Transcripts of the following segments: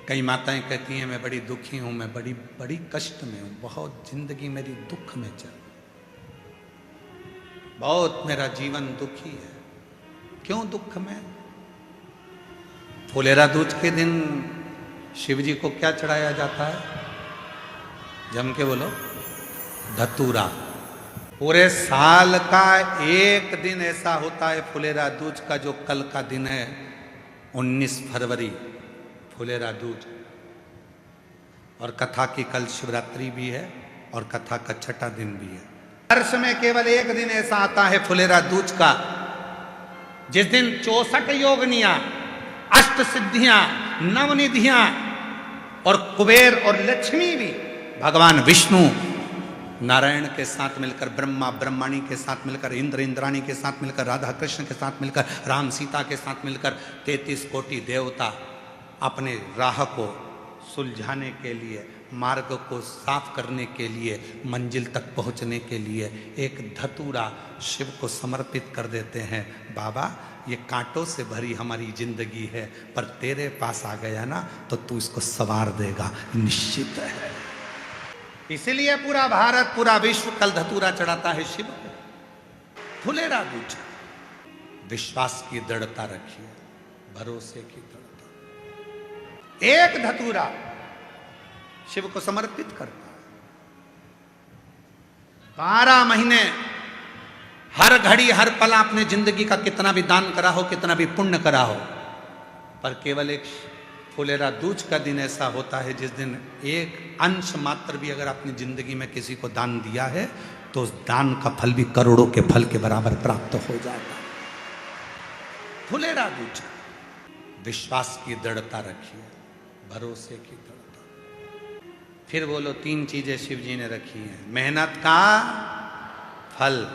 कई माताएं कहती हैं मैं बड़ी दुखी हूं, मैं बड़ी बड़ी कष्ट में हूं, बहुत जिंदगी मेरी दुख में चल, बहुत मेरा जीवन दुखी है। क्यों दुख में? फुलेरा दूज के दिन शिव जी को क्या चढ़ाया जाता है? जम के बोलो, धतूरा। पूरे साल का एक दिन ऐसा होता है फुलेरा दूज का, जो कल का दिन है 19 फरवरी, फुलेरा दूज। और कथा की कल शिवरात्रि भी है और कथा का छठा दिन भी है। वर्ष में केवल एक दिन ऐसा आता है फुलेरा दूज का, जिस दिन 64 योगनियां, अष्ट सिद्धियां, नवनिधियां और कुबेर और लक्ष्मी भी भगवान विष्णु नारायण के साथ मिलकर, ब्रह्मा ब्रह्माणी के साथ मिलकर, इंद्र इंद्राणी के साथ मिलकर, राधा कृष्ण के साथ मिलकर, राम सीता के साथ मिलकर 33 कोटि देवता अपने राह को सुलझाने के लिए, मार्ग को साफ करने के लिए, मंजिल तक पहुंचने के लिए एक धतूरा शिव को समर्पित कर देते हैं। बाबा, ये कांटों से भरी हमारी जिंदगी है, पर तेरे पास आ गया ना तो तू इसको संवार देगा, निश्चित है। इसीलिए पूरा भारत, पूरा विश्व कल धतूरा चढ़ाता है शिव को। फुलेरा दूज, विश्वास की दृढ़ता रखिए, भरोसे की दृढ़ता। एक धतूरा शिव को समर्पित करता है। 12 महीने, हर घड़ी हर पल अपने जिंदगी का कितना भी दान करा हो, कितना भी पुण्य करा हो, पर केवल एक फुलेरा दूज का दिन ऐसा होता है जिस दिन एक अंश मात्र भी अगर अपनी जिंदगी में किसी को दान दिया है तो उस दान का फल भी करोड़ों के फल के बराबर प्राप्त हो जाएगा। फुलेरा दूज, विश्वास की दृढ़ता रखिए, भरोसे की दृढ़ता। फिर बोलो, 3 चीजें शिव जी ने रखी हैं। मेहनत का फल,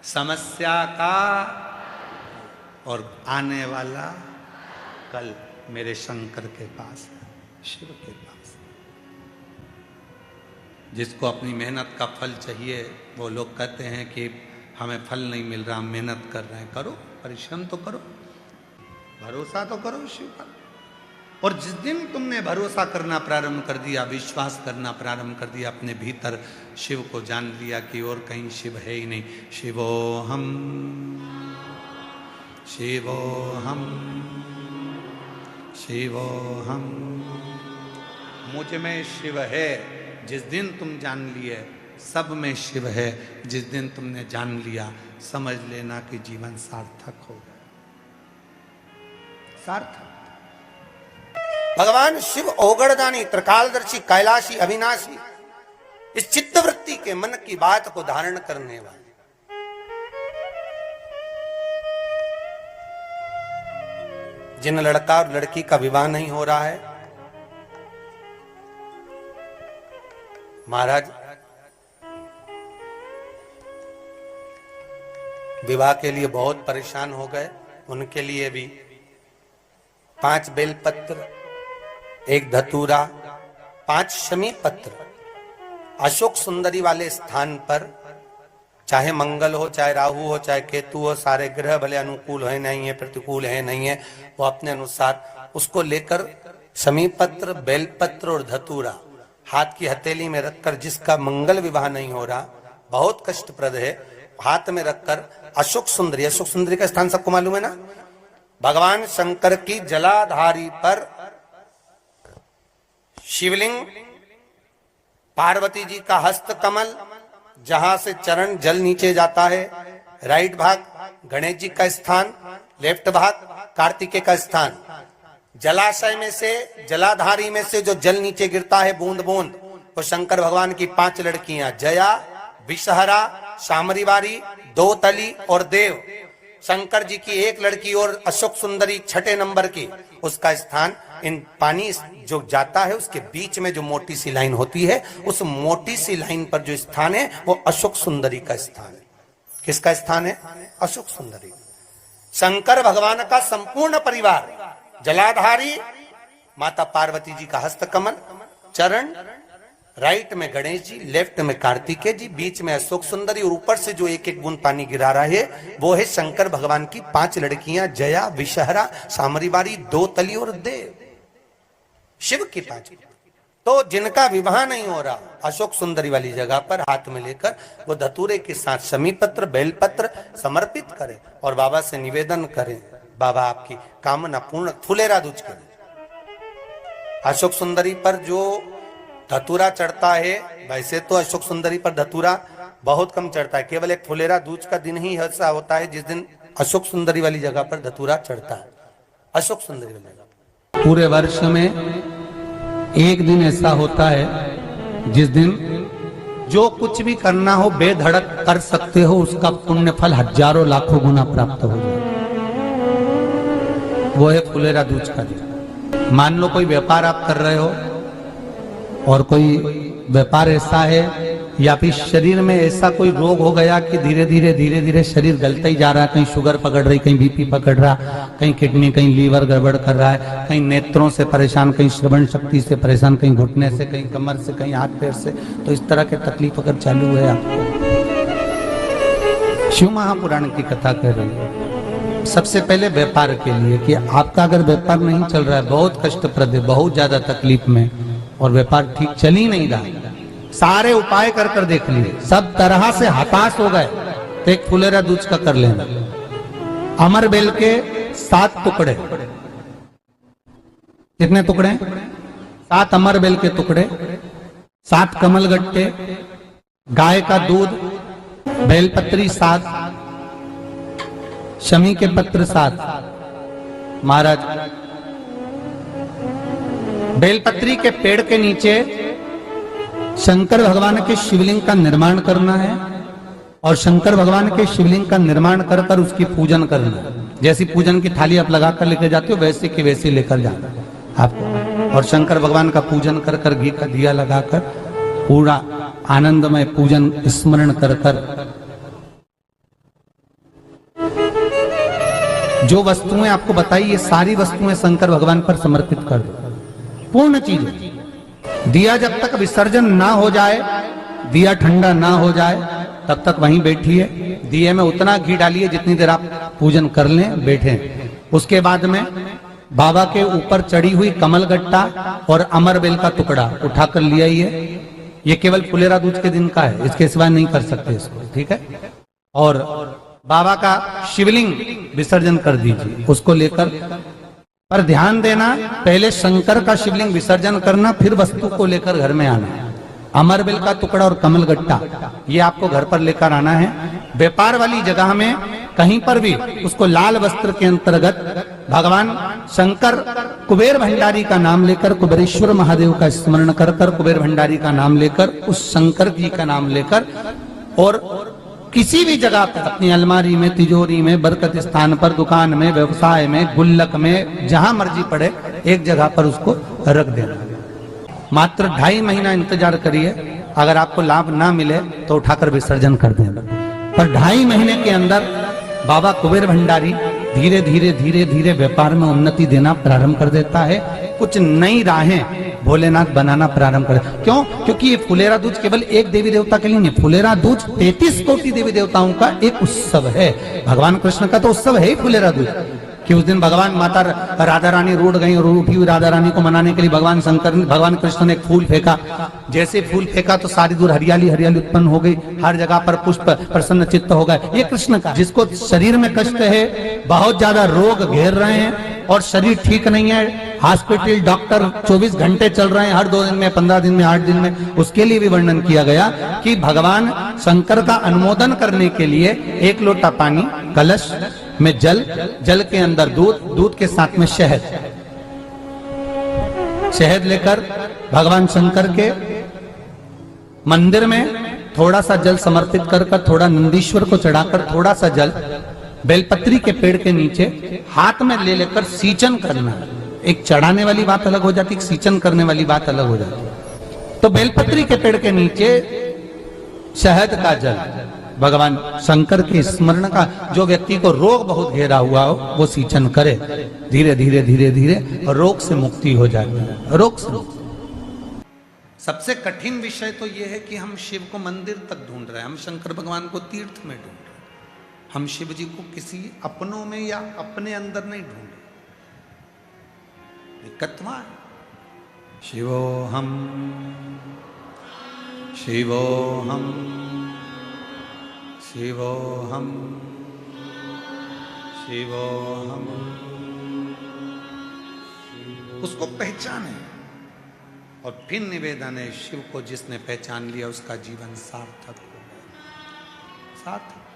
समस्या का, और आने वाला कल मेरे शंकर के पास है, शिव के पास। जिसको अपनी मेहनत का फल चाहिए, वो लोग कहते हैं कि हमें फल नहीं मिल रहा, मेहनत कर रहे हैं। करो, परिश्रम तो करो, भरोसा तो करो शिव पर। और जिस दिन तुमने भरोसा करना प्रारंभ कर दिया, विश्वास करना प्रारंभ कर दिया, अपने भीतर शिव को जान लिया कि और कहीं शिव है ही नहीं, शिवोहम शिवोहम शिवोहम, मुझ में शिव है। जिस दिन तुम जान लिए सब में शिव है, जिस दिन तुमने जान लिया, समझ लेना कि जीवन सार्थक हो गया, सार्थक। भगवान शिव औगड़दानी, त्रिकालदर्शी, कैलाशी, अविनाशी, इस चित्तवृत्ति के मन की बात को धारण करने वाले, जिन लड़का और लड़की का विवाह नहीं हो रहा है, महाराज विवाह के लिए बहुत परेशान हो गए, उनके लिए भी 5 बेलपत्र, 1 धतूरा, 5 शमी पत्र अशोक सुंदरी वाले स्थान पर, चाहे मंगल हो, चाहे राहु हो, चाहे केतु हो, सारे ग्रह भले अनुकूल है नहीं है, प्रतिकूल है नहीं है, वो अपने अनुसार उसको लेकर शमी पत्र, बेलपत्र और धतूरा हाथ की हथेली में रखकर, जिसका मंगल विवाह नहीं हो रहा, बहुत कष्टप्रद है, हाथ में रखकर अशोक सुंदरी, अशोक सुंदरी का स्थान सबको मालूम है ना, भगवान शंकर की जलाधारी पर शिवलिंग, पार्वती जी का हस्त कमल, जहां से चरण जल नीचे जाता है, राइट भाग गणेश जी का स्थान, लेफ्ट भाग कार्तिकेय का स्थान। जलाशय में से, जलाधारी में से जो जल नीचे गिरता है बूंद बूंद, वो शंकर भगवान की 5 लड़कियां, जया, विषहरा, शामरीवारी, दोतली और देव। शंकर जी की 1 लड़की और अशोक सुंदरी 6ठे नंबर की, उसका स्थान, इन पानी जो जाता है उसके बीच में जो मोटी सी लाइन होती है, उस मोटी सी लाइन पर जो स्थान है वो अशोक सुंदरी का स्थान है। किसका स्थान है? अशोक सुंदरी। शंकर भगवान का संपूर्ण परिवार, जलाधारी माता पार्वती जी का हस्तकमल, चरण, राइट में गणेश जी, लेफ्ट में कार्तिकेय जी, बीच में अशोक सुंदरी, और ऊपर से जो 1-1 बूंद पानी गिरा रहा है वो है शंकर भगवान की 5 लड़कियां, जया, विषहरा, सामरीवारी, दोतली और देव। शिव की पांच। तो जिनका विवाह नहीं हो रहा, अशोक सुंदरी वाली जगह पर हाथ में लेकर वो धतूरे के साथ शमी पत्र बेलपत्र समर्पित करें और बाबा से निवेदन करें, बाबा आपकी कामना पूर्ण। फुलेरा दूज के अशोक सुंदरी पर जो धतूरा चढ़ता है, वैसे तो अशोक सुंदरी पर धतूरा बहुत कम चढ़ता है, केवल एक फुलेरा दूज का दिन ही ऐसा होता है जिस दिन अशोक सुंदरी वाली जगह पर धतूरा चढ़ता है। अशोक सुंदरी वाली जगह पूरे वर्ष में एक दिन ऐसा होता है जिस दिन जो कुछ भी करना हो बेधड़क कर सकते हो, उसका पुण्य फल हजारों लाखों गुना प्राप्त हो जाए। वो है फुलेरा दूज का दिन। मान लो कोई व्यापार आप कर रहे हो और कोई व्यापार ऐसा है या फिर शरीर में ऐसा कोई रोग हो गया कि धीरे धीरे शरीर गलता ही जा रहा है, कहीं शुगर पकड़ रही, कहीं बीपी पकड़ रहा, कहीं किडनी, कहीं लीवर गड़बड़ कर रहा है, कहीं नेत्रों से परेशान, कहीं श्रवण शक्ति से परेशान, कहीं घुटने से, कहीं कमर से, कहीं हाथ पैर से। तो इस तरह के तकलीफ अगर चालू है आपको, शिव महापुराण की कथा कह रही है सबसे पहले व्यापार के लिए कि आपका अगर व्यापार नहीं चल रहा है, बहुत कष्टप्रद है, बहुत ज्यादा तकलीफ में और व्यापार ठीक चल ही नहीं रहा, सारे उपाय कर कर देख लिए, सब तरह से हताश हो गए, तो एक फुलेरा दूज का कर लेना। अमर बेल के 7 टुकड़े, कितने टुकड़े? 7 अमर बेल के टुकड़े, 7 कमल गट्टे, गाय का दूध, बेलपत्री 7, शमी के पत्र 7। महाराज बेलपत्री के पेड़ के नीचे शंकर भगवान के शिवलिंग का निर्माण करना है और शंकर भगवान के शिवलिंग का निर्माण कर कर उसकी पूजन करना है। जैसी पूजन की थाली आप लगा कर लेकर जाते हो वैसे के वैसे लेकर जाना आपको, और शंकर भगवान का पूजन कर कर घी का दिया लगाकर पूरा आनंदमय पूजन स्मरण कर कर जो वस्तुएं आपको बताई, ये सारी वस्तुएं शंकर भगवान पर समर्पित कर दो, पूर्ण चीजें। दिया जब तक विसर्जन ना हो जाए, दिया ठंडा ना हो जाए, तब तक वहीं बैठिए। दिए में उतना घी डालिए जितनी देर आप पूजन कर लें, बैठे। उसके बाद में बाबा के ऊपर चढ़ी हुई कमल गट्टा और अमर बेल का टुकड़ा उठाकर ले आइए। ये केवल फुलेरा दूज के दिन का है, इसके सिवा नहीं कर सकते इसको, ठीक है। और बाबा का शिवलिंग विसर्जन कर दीजिए, उसको लेकर, पर ध्यान देना पहले शंकर का शिवलिंग विसर्जन करना, फिर वस्तु को लेकर घर में आना। अमर बेल का टुकड़ा और कमल गट्टा ये आपको घर पर लेकर आना है। व्यापार वाली जगह में कहीं पर भी उसको लाल वस्त्र के अंतर्गत भगवान शंकर कुबेर भंडारी का नाम लेकर, कुबेरेश्वर महादेव का स्मरण कर कर, कुबेर भंडारी का नाम लेकर, उस शंकर जी का नाम लेकर, और किसी भी जगह पर अपनी अलमारी में, तिजोरी में, बरकत स्थान पर, दुकान में, व्यवसाय में, गुल्लक में, जहां मर्जी पड़े एक जगह पर उसको रख देना। मात्र 2.5 महीना इंतजार करिए, अगर आपको लाभ ना मिले तो उठाकर विसर्जन कर देना। पर 2.5 महीने के अंदर बाबा कुबेर भंडारी धीरे धीरे व्यापार में उन्नति देना प्रारंभ कर देता है। कुछ नई राहें भोलेनाथ बनाना प्रारंभ कर। क्यों? क्योंकि ये फुलेरा दूज केवल एक देवी देवता के लिए नहीं, फुलेरा दूज 33 कोटि देवी देवताओं का एक उत्सव है। भगवान कृष्ण का तो उत्सव है ही फुलेरा दूज, कि उस दिन भगवान माता राधा रानी रूठ गई और उठी हुई राधा रानी को मनाने के लिए भगवान कृष्ण ने एक फूल फेंका। जैसे फूल फेंका तो सारी दूर हरियाली उत्पन्न हो गई, हर जगह पर पुष्प प्रसन्न चित्त हो गए। ये कृष्ण का, जिसको शरीर में कष्ट है, बहुत ज्यादा रोग घेर रहे हैं और शरीर ठीक नहीं है, हॉस्पिटल डॉक्टर 24 घंटे चल रहे हैं, हर 2 दिन में, 15 दिन में, 8 दिन में, उसके लिए भी वर्णन किया गया कि भगवान शंकर का अनुमोदन करने के लिए 1 लोटा पानी, कलश में जल, जल के अंदर दूध, दूध के साथ में शहद, शहद लेकर भगवान शंकर के मंदिर में थोड़ा सा जल समर्पित कर कर, थोड़ा नंदीश्वर को चढ़ाकर, थोड़ा सा जल बेलपत्री के पेड़ के नीचे हाथ में ले लेकर सींचन करना। एक चढ़ाने वाली बात अलग हो जाती, एक सींचन करने वाली बात अलग हो जाती। तो बेलपत्री के पेड़ के नीचे शहद का जल, भगवान शंकर के स्मरण का, जो व्यक्ति को रोग बहुत घेरा हुआ हो वो सींचन करे, धीरे धीरे रोग से मुक्ति हो जाती है। रोग से सबसे कठिन विषय तो यह है कि हम शिव को मंदिर तक ढूंढ रहे हैं, हम शंकर भगवान को तीर्थ में ढूंढ रहे हैं, हम शिव जी को किसी अपनों में या अपने अंदर नहीं ढूंढ रहे। दिक्कत वहां है। शिवोऽहं शिवोऽहं शिवोऽहं शिवोऽहं। उसको पहचाने और फिर निवेदन है, शिव को जिसने पहचान लिया उसका जीवन सार्थक हो गया, सार्थक।